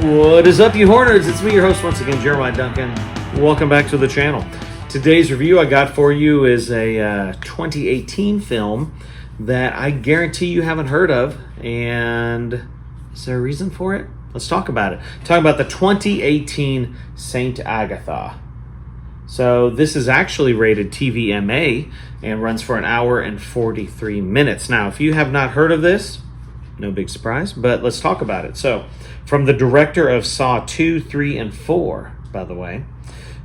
What is up, you Horners? It's me, your host, once again, Jeremiah Duncan. Welcome back to the channel. Today's review I got for you is a 2018 film that I guarantee you haven't heard of. And is there a reason for it? Let's talk about it. Talk about the 2018 Saint Agatha. So this is actually rated TVMA and runs for an hour and 43 minutes. Now, if you have not heard of this, no big surprise, but let's talk about it. So, from the director of Saw 2, 3, and 4, by the way,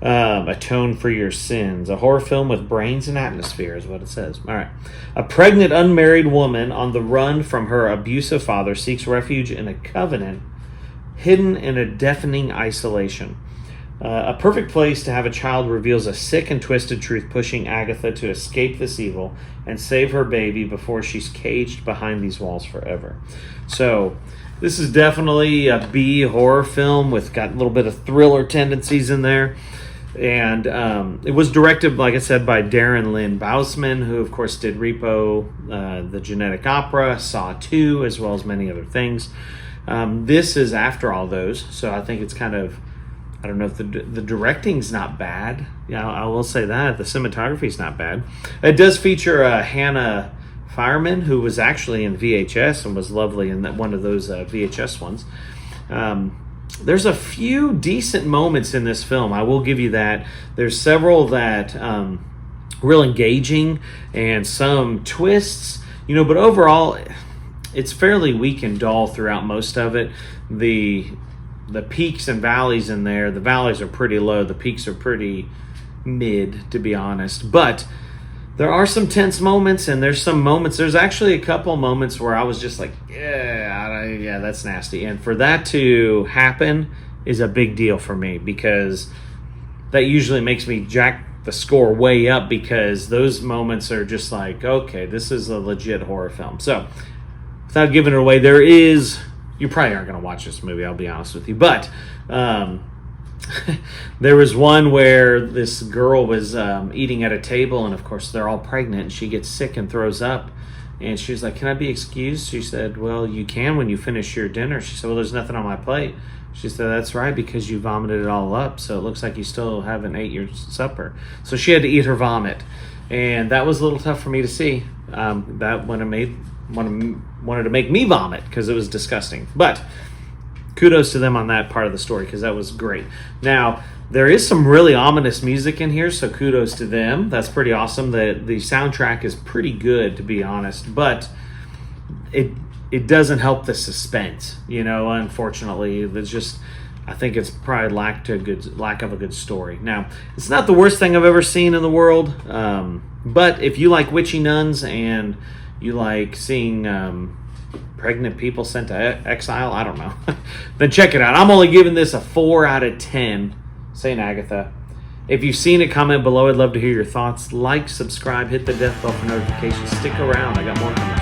Atone for Your Sins, a horror film with brains and atmosphere is what it says. All right. A pregnant, unmarried woman on the run from her abusive father seeks refuge in a convent hidden in a deafening isolation. A perfect place to have a child reveals a sick and twisted truth pushing Agatha to escape this evil and save her baby before she's caged behind these walls forever. So, this is definitely a B horror film with got a little bit of thriller tendencies in there. And it was directed, like I said, by Darren Lynn Bousman, who, of course, did Repo, The Genetic Opera, Saw 2, as well as many other things. This is after all those, so I think it's kind of... I don't know if the directing's not bad. Yeah, I will say that. The cinematography's not bad. It does feature Hannah Fierman, who was actually in VHS and was lovely in one of those VHS ones. There's a few decent moments in this film. I will give you that. There's several that real engaging and some twists, but overall it's fairly weak and dull throughout most of it. The peaks and valleys in there, the valleys are pretty low, the peaks are pretty mid, to be honest. But there are some tense moments, and there's actually a couple moments where I was just like, yeah, that's nasty. And for that to happen is a big deal for me, because that usually makes me jack the score way up, because those moments are just like, okay, this is a legit horror film. So, without giving it away, you probably aren't going to watch this movie, I'll be honest with you. But there was one where this girl was eating at a table, and of course they're all pregnant, and she gets sick and throws up. And she was like, "Can I be excused?" She said, "Well, you can when you finish your dinner." She said, "Well, there's nothing on my plate." She said, "That's right, because you vomited it all up, so it looks like you still haven't ate your supper." So she had to eat her vomit. And that was a little tough for me to see. That wanted to make me vomit because it was disgusting. But kudos to them on that part of the story, because that was great. Now, there is some really ominous music in here, so kudos to them. That's pretty awesome. The soundtrack is pretty good, to be honest, but it doesn't help the suspense, unfortunately. I think it's probably lack of a good story. Now, it's not the worst thing I've ever seen in the world, but if you like witchy nuns and you like seeing pregnant people sent to exile, I don't know, then check it out. I'm only giving this a 4 out of 10, St. Agatha. If you've seen it, comment below. I'd love to hear your thoughts. Like, subscribe, hit the death bell for notifications. Stick around. I got more coming.